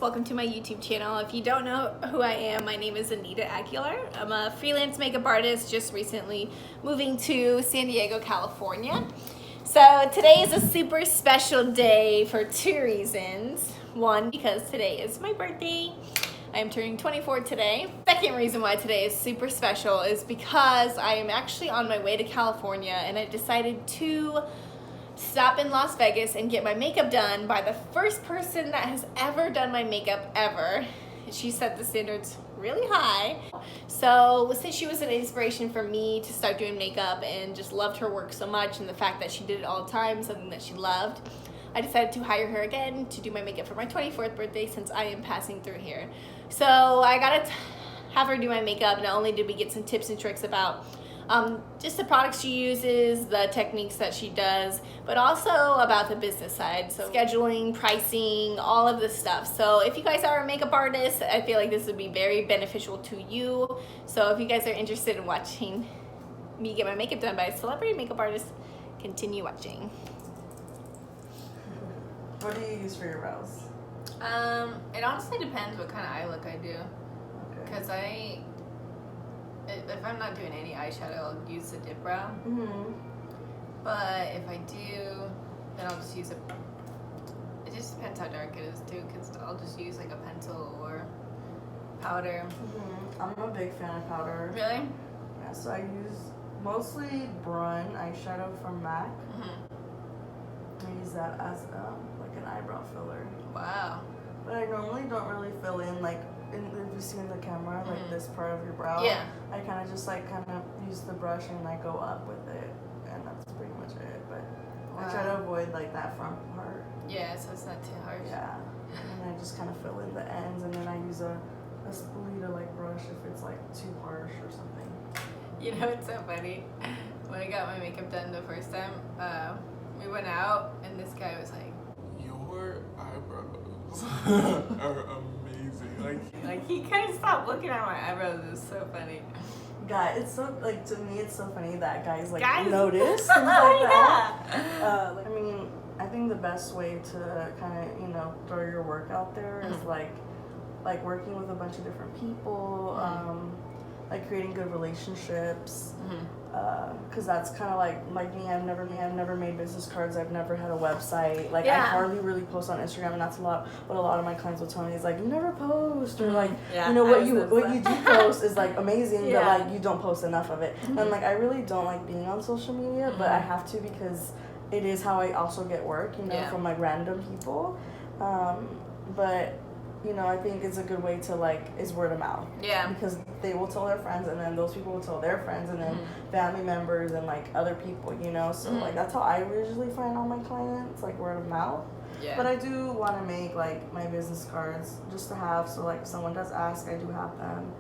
welcome to my YouTube channel. If you don't know who I am, my name is Anita Aguilar. I'm a freelance makeup artist, just recently moving to San Diego, California. So today is a super special day for two reasons. One, because today is my birthday. I am turning 24 today. Second reason why today is super special is because I am actually on my way to California and I decided to stop in Las Vegas and get my makeup done by the first person that has ever done my makeup ever. She set the standards really high. So since she was an inspiration for me to start doing makeup and just loved her work so much, and the fact that she did it all the time, something that she loved, I decided to hire her again to do my makeup for my 24th birthday since I am passing through here. So I got to have her do my makeup. Not only did we get some tips and tricks about just the products she uses, the techniques that she does, but also about the business side. So scheduling, pricing, all of this stuff. So if you guys are a makeup artist, I feel like this would be very beneficial to you. So if you guys are interested in watching me get my makeup done by a celebrity makeup artist, continue watching. What do you use for your brows? It honestly depends what kind of eye look I do. Because if I'm not doing any eyeshadow, I'll use the dip brow. But if I do, then I'll just use it just depends how dark it is too, because I'll just use like a pencil or powder. I'm a big fan of powder. Really? Yeah, so I use mostly Brun eyeshadow from MAC. I use that as like an eyebrow filler. Wow. But I normally don't really fill in like if you see in the camera, like this part of your brow. Yeah. I kind of just use the brush and I go up with it, and that's pretty much it. But I try to avoid like that front part. Yeah, so it's not too harsh. Yeah. And I just kind of fill in the ends, and then I use a spoolie to like brush if it's like too harsh or something. You know, it's so funny. When I got my makeup done the first time, we went out and this guy was like, "Your eyebrows are amazing." Like he kind of stopped looking at my eyebrows. It was so funny. God, it's so like to me, it's so funny that guys like Guys? notice things like that. I mean, I think the best way to kind of throw your work out there is like working with a bunch of different people, like creating good relationships. Because that's kind of like me. I've never made business cards. I've never had a website. Like I hardly really post on Instagram, and that's what a lot of my clients will tell me is like, you never post, or like what you do post is like amazing, but like you don't post enough of it. And like I really don't like being on social media, but I have to because it is how I also get work, from like random people. But I think it's a good way to is word of mouth. Yeah. Because they will tell their friends, and then those people will tell their friends, and then family members and like other people, So like that's how I usually find all my clients, like word of mouth. Yeah. But I do want to make like my business cards just to have, so like if someone does ask, I do have them.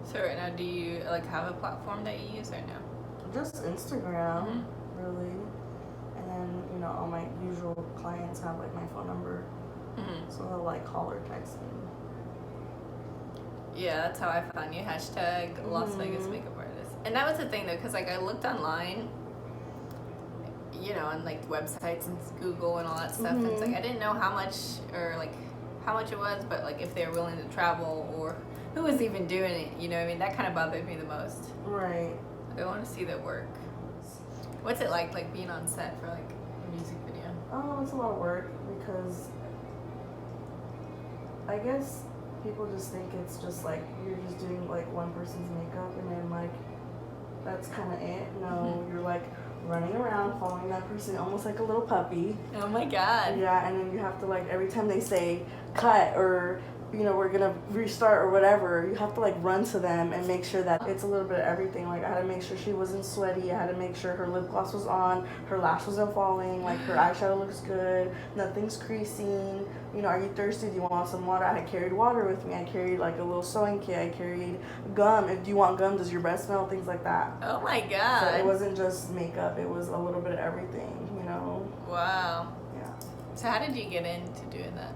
So right now, do you like have a platform that you use right now? Just Instagram, really. And then all my usual clients have like my phone number. So they'll like call or text me. Yeah, that's how I found you. Hashtag LasVegasMakeupArtist. And that was the thing though, because like I looked online, on like websites and Google and all that stuff. And it's like I didn't know how much it was, but like if they were willing to travel or who was even doing it. That kind of bothered me the most. Right. I want to see their work. What's it like being on set for like a music video? Oh, it's a lot of work because I guess people just think it's just like you're just doing like one person's makeup and then like that's kind of it. No, you're like running around following that person almost like a little puppy. Oh my god. Yeah, and then you have to like every time they say cut or we're gonna restart or whatever, you have to like run to them and make sure that it's a little bit of everything. Like I had to make sure she wasn't sweaty, I had to make sure her lip gloss was on, her lash wasn't falling, like her eyeshadow looks good, nothing's creasing. Are you thirsty? Do you want some water? I had carried water with me. I carried like a little sewing kit. I carried gum. If you want gum, does your breath smell? Things like that. Oh my god. So it wasn't just makeup, it was a little bit of everything, Wow. Yeah. So how did you get into doing that?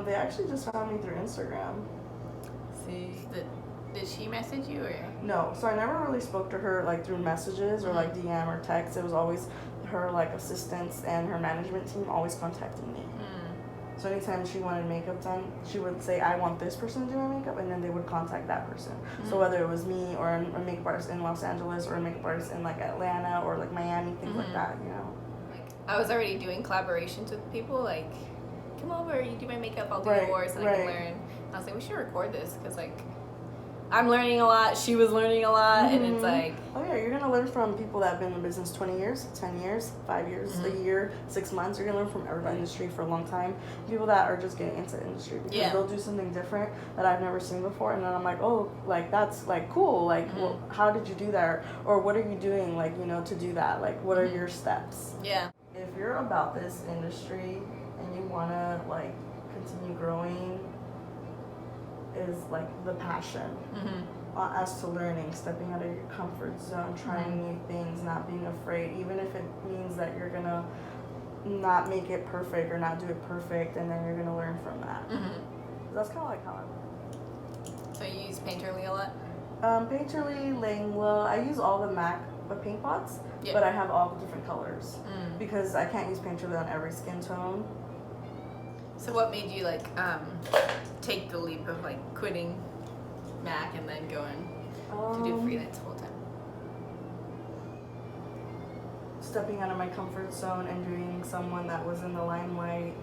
They actually just found me through Instagram. See, did she message you or? No, so I never really spoke to her like through messages or like DM or text. It was always her like assistants and her management team always contacting me. So anytime she wanted makeup done, she would say, I want this person to do my makeup, and then they would contact that person. So whether it was me or a makeup artist in Los Angeles or a makeup artist in like Atlanta or like Miami, things like that, you know. Like, I was already doing collaborations with people, like, come over, you do my makeup, I'll do yours, and I can learn. I was like, we should record this, because like, I'm learning a lot, she was learning a lot, and it's like... Oh yeah, you're going to learn from people that have been in business 20 years, 10 years, 5 years, a year, 6 months. You're going to learn from every industry for a long time. People that are just getting into the industry because they'll do something different that I've never seen before, and then I'm like, oh, like, that's, like, cool. Like, well, how did you do that? Or what are you doing, like, you know, to do that? Like, what are your steps? Yeah. If you're about this industry and you want to, like, continue growing, is like the passion as to learning, stepping out of your comfort zone, trying new things, not being afraid, even if it means that you're gonna not make it perfect or not do it perfect, and then you're gonna learn from that. That's kind of like how I work. So you use Painterly a lot? Painterly, Langla. I use all the MAC paint pots, but I have all the different colors because I can't use Painterly on every skin tone. So what made you like take the leap of like quitting MAC and then going to do freelance full time? Stepping out of my comfort zone and doing someone that was in the limelight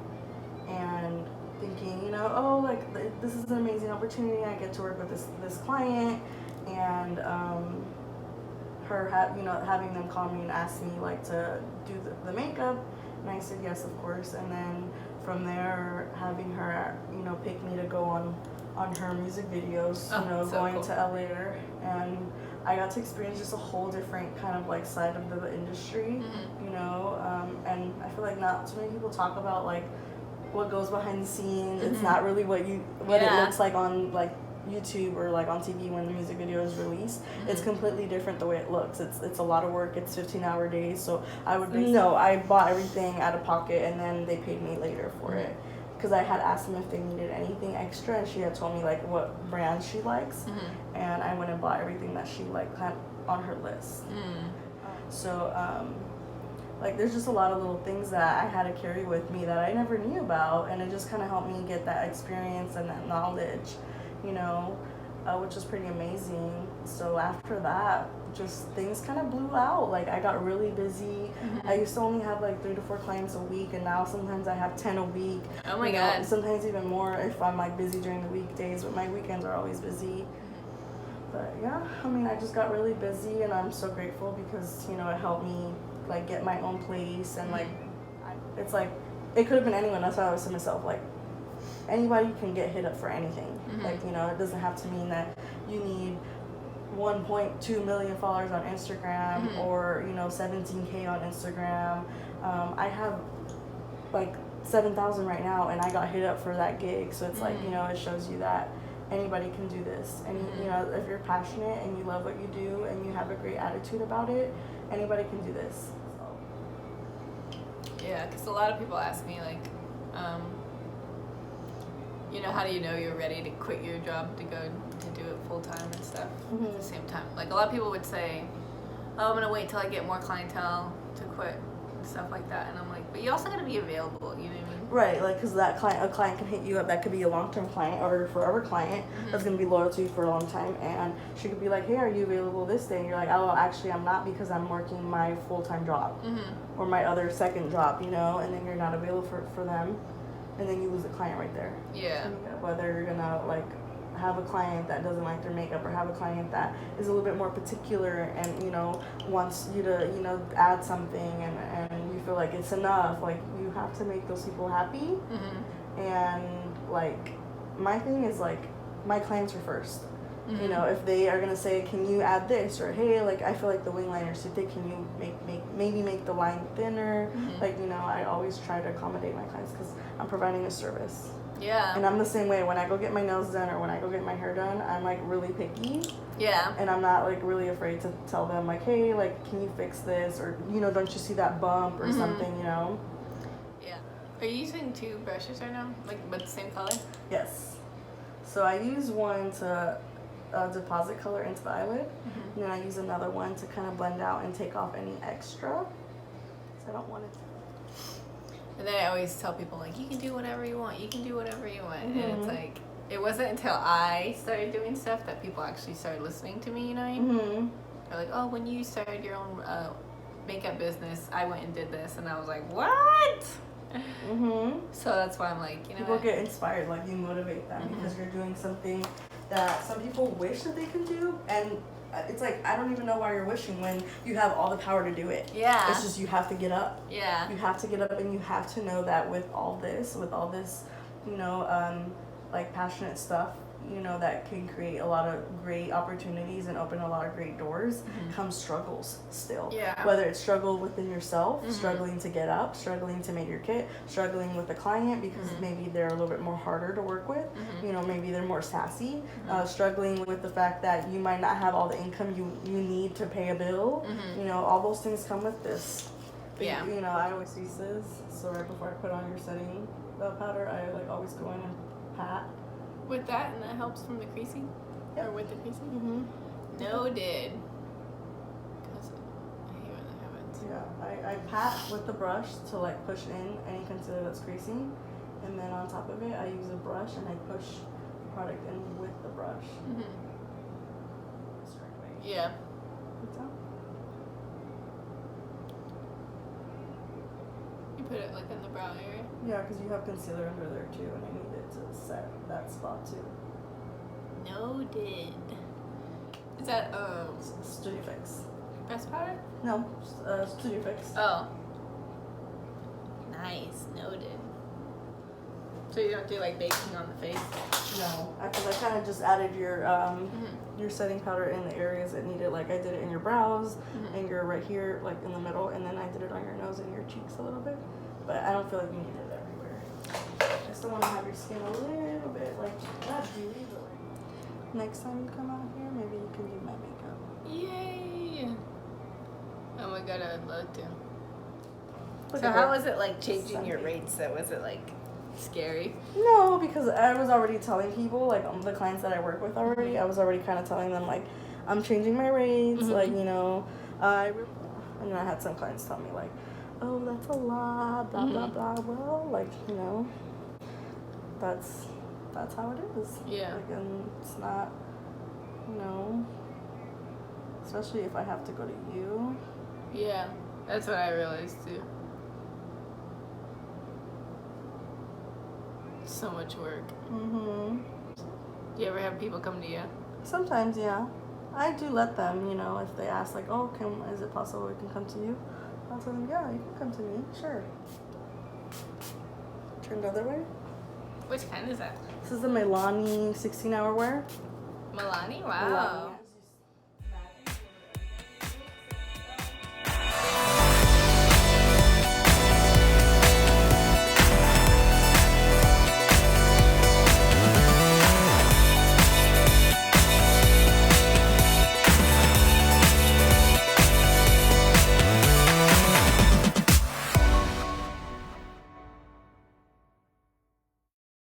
and thinking, you know, oh, like this is an amazing opportunity. I get to work with this client, and having them call me and ask me like to do the makeup, and I said yes, of course, and then from there, having her, you know, pick me to go on her music videos, you know, so going cool. to LA, and I got to experience just a whole different kind of like side of the industry, you know, and I feel like not too many people talk about like what goes behind the scenes. It's not really what it looks like on like YouTube or like on TV when the music video is released. It's completely different the way it looks. It's a lot of work. It's 15-hour days. So I bought everything out of pocket, and then they paid me later for it. Because I had asked them if they needed anything extra, and she had told me like what brands she likes, and I went and bought everything that she like had on her list. So like there's just a lot of little things that I had to carry with me that I never knew about, and it just kind of helped me get that experience and that knowledge, you know, which was pretty amazing. So after that, just things kind of blew out. Like I got really busy. I used to only have like 3 to 4 clients a week, and now sometimes I have 10 a week. Oh my God. Sometimes even more if I'm like busy during the weekdays, but my weekends are always busy. But yeah, I mean, I just got really busy, and I'm so grateful because, you know, it helped me like get my own place, and like it's like it could have been anyone. That's why I always tell myself, like, anybody can get hit up for anything. Like, you know, it doesn't have to mean that you need 1.2 million followers on Instagram or, you know, 17K on Instagram. I have like 7,000 right now, and I got hit up for that gig. So it's like, you know, it shows you that anybody can do this. And, you know, if you're passionate and you love what you do and you have a great attitude about it, anybody can do this. So. Yeah, because a lot of people ask me, like, you know, how do you know you're ready to quit your job to go to do it full time and stuff at the same time? Like, a lot of people would say, oh, I'm going to wait till I get more clientele to quit and stuff like that. And I'm like, but you also got to be available, you know what I mean? Right, like, because a client can hit you up. That could be a long-term client or a forever client that's going to be loyal to you for a long time. And she could be like, hey, are you available this day? And you're like, oh, actually, I'm not because I'm working my full-time job or my other second job, you know, and then you're not available for them. And then you lose a client right there. Yeah. Whether you're going to, like, have a client that doesn't like their makeup or have a client that is a little bit more particular and, you know, wants you to, you know, add something and you feel like it's enough. Like, you have to make those people happy. And, like, my thing is, like, my clients are first. You know, if they are going to say, can you add this? Or, hey, like, I feel like the wing liner's too thick. Can you maybe make the line thinner? Like, you know, I always try to accommodate my clients because I'm providing a service. Yeah. And I'm the same way. When I go get my nails done or when I go get my hair done, I'm, like, really picky. Yeah. And I'm not, like, really afraid to tell them, like, hey, like, can you fix this? Or, you know, don't you see that bump or something, you know? Yeah. Are you using 2 brushes right now? Like, but the same color? Yes. So I use one to deposit color into the eyelid. And then I use another one to kind of blend out and take off any extra. So I don't want it to. And then I always tell people, like, you can do whatever you want. You can do whatever you want. And it's like, it wasn't until I started doing stuff that people actually started listening to me, you know what I mean? They're like, oh, when you started your own makeup business, I went and did this. And I was like, what? So that's why I'm like, you know, people get inspired, like you motivate them because you're doing something that some people wish that they can do, and it's like, I don't even know why you're wishing when you have all the power to do it. Yeah. It's just you have to get up. Yeah. You have to get up, and you have to know that with all this, you know, like passionate stuff, you know, that can create a lot of great opportunities and open a lot of great doors, comes struggles still. Yeah. Whether it's struggle within yourself, struggling to get up, struggling to make your kit, struggling with the client because maybe they're a little bit more harder to work with, you know, maybe they're more sassy, struggling with the fact that you might not have all the income you need to pay a bill, you know, all those things come with this. But, Yeah. you know, I always use this, so right before I put on your setting powder, I like always go in and pat. With that, and that helps from the creasing? Yep. Or with the creasing? Noted. Because I hate when that happens. Yeah, I pat with the brush to like push in any concealer that's creasing, and then on top of it I use a brush and I push product in with the brush. Straight away. Yeah. What's that? You put it like in the brow area? Yeah, because you have concealer under there too, and I need it to set that spot too. Noted. Is that Studio Fix. press powder? No, Studio Fix. Oh. Nice. Noted. So you don't do like baking on the face? No, because I kind of just added your setting powder in the areas that need it. Like I did it in your brows, and you're right here, like in the middle, and then I did it on your nose and your cheeks a little bit. But I don't feel like you need it everywhere. I still want to have your skin a little bit like not dewy, but like next time you come out here, maybe you can do my makeup. Yay! Oh my god, I would love to. Look So at how that. was it like changing your rates though? Was it like scary? No, because I was already telling people, like the clients that I work with already, I was already kind of telling them like, I'm changing my rates, like, you know, and then I had some clients tell me like, oh, that's a lot, blah, blah, blah. Well, like, you know, that's how it is. Yeah. Like, and it's not, you know, especially if I have to go to you. Yeah, that's what I realized too. So much work. Do you ever have people come to you? Sometimes, yeah. I do let them, you know, if they ask like, oh, is it possible we can come to you? I'll tell them, yeah, you can come to me, sure. Turn the other way. Which kind is that? This is the Milani 16-hour wear. Milani? Milani, Wow.